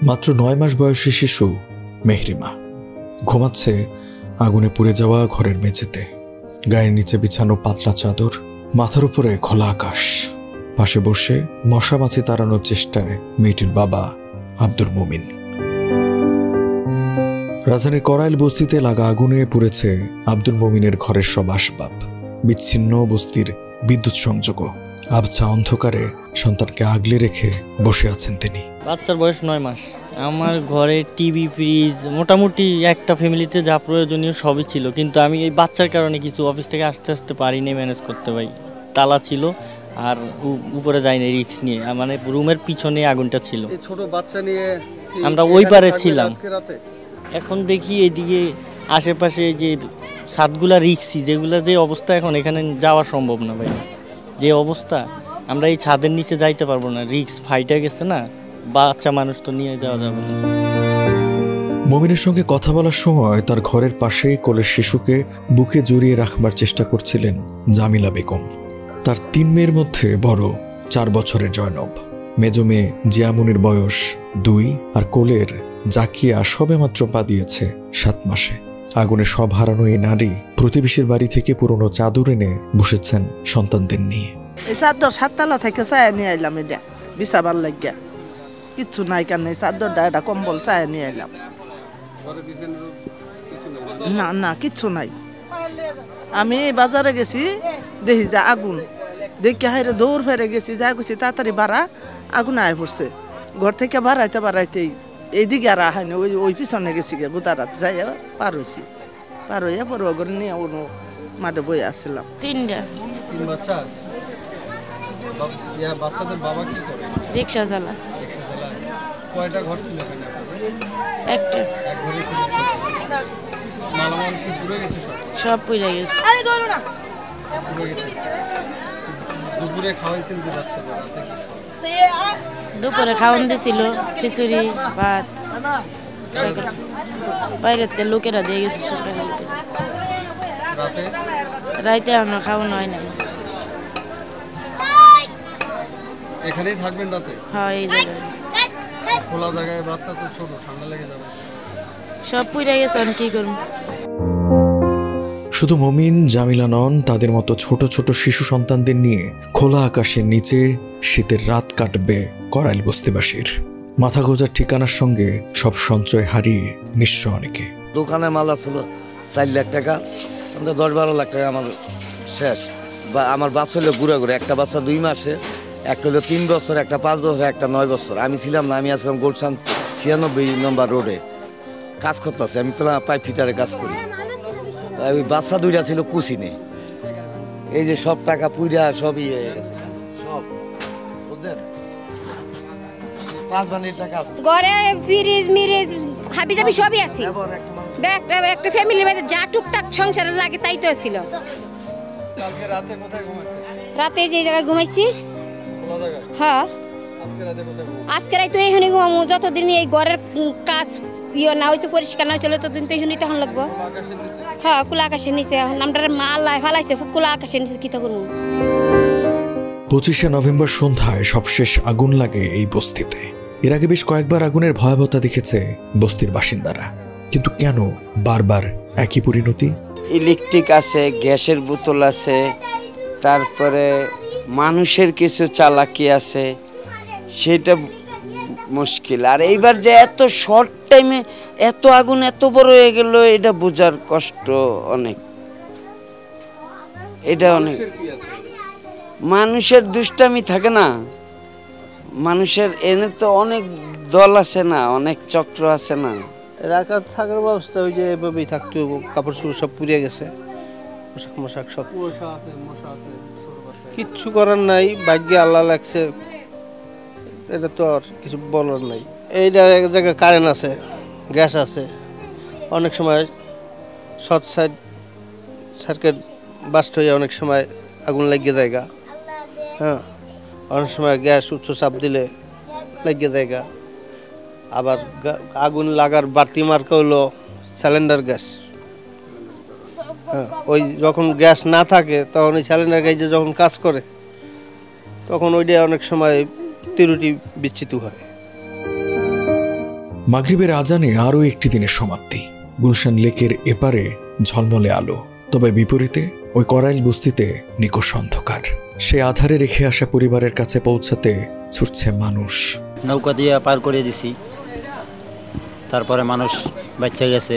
মাত্র 9 মাস বয়সী শিশু মেহরিমা ঘুমাচ্ছে আগুনে পুড়ে যাওয়া ঘরের মেঝেতে। গায়ের নিচে বিছানো পাতলা চাদর, মাথার উপরে খোলা আকাশ। পাশে বসে মশা মাছি তাড়ানোর চেষ্টায় মেয়েটির বাবা আব্দুল মুমিন। রাজধানীর করাইল বস্তিতে লাগা আগুনে পুড়েছে আব্দুল মুমিনের ঘরের সব আসবাব। বিচ্ছিন্ন বস্তির বিদ্যুৎ সংযোগও। আবছা অন্ধকারে সন্তানকে আগলে রেখে বসে আছেন তিনি। বাচ্চার বয়স 9 মাস। আমার ঘরে টিভি, ফ্রিজ, মোটামুটি একটা ফ্যামিলিতে যা প্রয়োজনীয় সবই ছিল, কিন্তু আমি এই বাচ্চার কারণে কিছু অফিস থেকে আসতে পারিনি, ম্যানেজ করতে পারি। তালা ছিল আর উপরে যাইনি রিস্ক নিয়ে, মানে রুমের পিছনে আগুনটা ছিল। ছোট বাচ্চা নিয়ে আমরা ওই পারে ছিলাম। এখন দেখি এদিকে আশেপাশে যে ছাদগুলা রিক্সি, যেগুলা যে অবস্থা, এখন এখানে যাওয়া সম্ভব না ভাই। যে অবস্থা, আমরা এই ছাদের নিচে যাইতে পারবো না, রিক্স ফাইটে গেছে না, বাচ্চা মানুষ তো নিয়ে যাওয়া যাবে না। মুমিনের সঙ্গে কথা বলার সময় তার ঘরের পাশেই কোলের শিশুকে বুকে জড়িয়ে রাখবার চেষ্টা করছিলেন জামিলা বেগম। তার 3 মেয়ের মধ্যে বড় 4 বছরের জয়নব, মেজ মেয়ে জিয়ামুনির বয়স 2 আর কোলের জাকিয়া সবেমাত্র পা দিয়েছে 7 মাসে। আগুনে সব হারানো এই নারী প্রতিবেশীর বাড়ি থেকে পুরনো চাদর এনে বসেছেন সন্তানদের নিয়ে। এই চাদর 7 তলা থেকে চায় নিয়ে এলাম, এটা বিছাবার লাগিয়া কিচ্ছু নাই, কেন এই চাদরটা এটা কম্বল চায় নিয়ে এলাম। না না কিচ্ছু নাই। আমি বাজারে গেছি, দেখি যে আগুন, দেখি হাইরে দৌড় ফেরে গেছি, যা গেছি তাড়াতাড়ি বাড়া, আগুন আয় পড়ছে। ঘর থেকে বাড়াইতেই এইদিকে আর আহাইনি, ওই পিছনে গেছি গে গোতারাত যাই পার হয়েছি। পার হইয়া পরে ঘরে নিয়ে ওর মাঠে বই আসছিলাম। 3 বাচ্চা। বাচ্চাদের বাবা কি করে? রিকশা চালায়। কয়টা ঘর ছিল এখানে? একটা। এক ঘরে ছিল। মালামাল কি পুড়ে গেছে? সব পুড়ে গেছে। আরে ধরো না। পুড়ে গেছে। দুপুরে খাওয়াইছেন কি বাচ্চাদের? দুপুরে খাওয়ান দিছিল খিচুড়ি, ভাত। বাইরেতে লোকেরা দিয়ে গেছে সরকারি লোকেরা। রাতে আমরা খাওয়ানো হয় না। এখানেই থাকবেন রাতে? হ্যাঁ, এই জায়গায়। খোলা জায়গায়, বাচ্চা তো ছোট, ঠান্ডা লেগে যাবে। সব পুড়ে গেছে, আমি কি করব? শুধু মুমিন, জামিলা নন, তাদের মতো ছোট ছোট শিশু সন্তানদের নিয়ে খোলা আকাশের নিচে শীতের রাত কাটবে করাইল বস্তিবাসীর। মাথা গোজার ঠিকানার সঙ্গে সব সঞ্চয় হারিয়ে নিঃস্ব অনেকে। দোকানে মাল ছিল 4 লাখ টাকা, 10-12 লাখ টাকা আমার শেষ। আমার বাচ্চা হলো ঘুরে ঘুরে, একটা বাচ্চা 2 মাসে, একটা হলো 3 বছর, একটা 5 বছর, একটা 9 বছর। আমি ছিলাম না, আমি আসলাম গুলশান 96 নম্বর রোডে কাজ করতেছি। আমি পাইপ ফিটারে কাজ করি। ওই বাচ্চা 2টা ছিল কুচিনে। এই যে সব টাকা পুইরা সবই হয়ে গেছে, সব বুঝছেন। 5 বান্ডিল টাকা আছে ঘরে, ফ্রিজ মিরিজ হাবি জাবি সবই আছে। একটা ফ্যামিলির মধ্যে যা টুকটাক সংসারে লাগে তাই তো ছিল। কালকে রাতে কোথায় ঘুমাইছেন? রাতে যে জায়গায় ঘুমাইছি। খোলা জায়গায়? হ্যাঁ। আজকে রাতে কোথায় ঘুমাইছেন? আজকে রাতে এইখানে ঘুমামু, যতদিন এই ঘরের কাজ না হয়েছে, পরিষ্কার না হয়েছিল, ততদিন তো এইখানেই তখন লাগবো। হ্যাঁ, খোলা আকাশের নিচে। এখন আমরা আল্লাহ ফালাইছে খোলা আকাশের নিচে, কি তা করবো। 25শে নভেম্বর সন্ধ্যায় সবশেষ আগুন লাগে এই বস্তিতে। এর আগে বেশ কয়েকবার আগুনের ভয়াবহতা দেখেছে বস্তির বাসিন্দারা, কিন্তু কেন বারবার একই পরিণতি? ইলেকট্রিক আছে, গ্যাসের বোতল আছে, তারপরে মানুষের কিছু চালাকি আছে, সেটা মুশকিল। আর এইবার যে এত শর্ট টাইমে এত আগুন এত বড় হয়ে গেল, এটা বোঝার কষ্ট অনেক। এটা অনেক মানুষের দুষ্টামি থাকে না, মানুষের এনে তো অনেক দল আছে না, অনেক চক্র আছে না। রাখার থাকার ব্যবস্থা ওই যে এভাবেই থাকতো, কাপড় চোপড় সব পুড়িয়ে গেছে, পোশাক মোশাক সব। মশা আছে, কিচ্ছু করার নাই, ভাগ্যে আল্লাহ লাগছে, এটা তো আর কিছু বলার নাই। এই জায়গায় কারেন্ট আছে, গ্যাস আছে, অনেক সময় শর্ট সার্কিট বাস্ট হয়ে অনেক সময় আগুন লাগিয়ে দেয়। হ্যাঁ, অনেক সময় গ্যাস উচ্চ চাপ দিলে লাগিয়ে দেয়। আবার আগুন লাগার বাড়তি মার্কা হলো সিলিন্ডার গ্যাস। হ্যাঁ, ওই যখন গ্যাস না থাকে তখন ওই সিলিন্ডার গ্যাসে যখন কাজ করে, তখন ওইটা অনেক সময় তেরোটি বিচ্ছিত হয়। মাগরিবের আজানে আরও একটি দিনের সমাপ্তি। গুলশান লেকের এপারে ঝলমলে আলো, তবে বিপরীতে ওই করাইল বস্তিতে নিকষ অন্ধকার। সে আধারে রেখে আসা পরিবারের কাছে পৌঁছাতে ছুটছে মানুষ। নৌকা দিয়ে পার করে দিছি, তারপরে মানুষ বাচ্চা গেছে,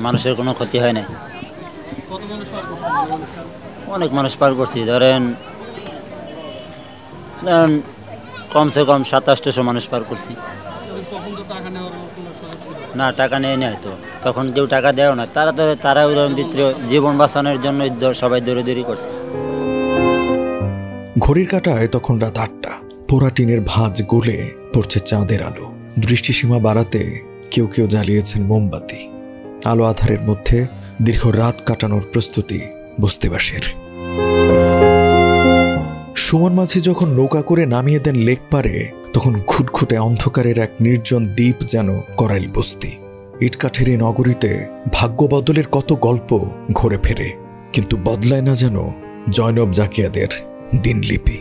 মানুষের কোনো ক্ষতি হয় নাই। অনেক মানুষ পার করছি, ধরেন কমসে কম 2700 মানুষ পার করছি। না, টাকা নেই নাই তো, তখন কেউ টাকা দেয় না। তারা ওই ভিতরে জীবন বাঁচানোর জন্য সবাই দৌড়াদৌড়ি করছে। ঘড়ির কাঁটায় তখন রাত 8টা। পোড়া টিনের ভাঁজ গলে পড়ছে চাঁদের আলো। দৃষ্টিসীমা বাড়াতে কেউ কেউ জ্বালিয়েছেন মোমবাতি। আলো আধারের মধ্যে দীর্ঘ রাত কাটানোর প্রস্তুতি বস্তিবাসীর। সুমন মাঝি যখন নৌকা করে নামিয়ে দেন লেক পারে, তখন ঘুটঘুটে অন্ধকারের এক নির্জন দ্বীপ যেন করাইল বস্তি। ইটকাঠের এই নগরীতে ভাগ্য বদলের কত গল্প ঘুরে ফেরে, কিন্তু বদলায় না যেন জয়নব জাকিয়াদের দিনলিপি।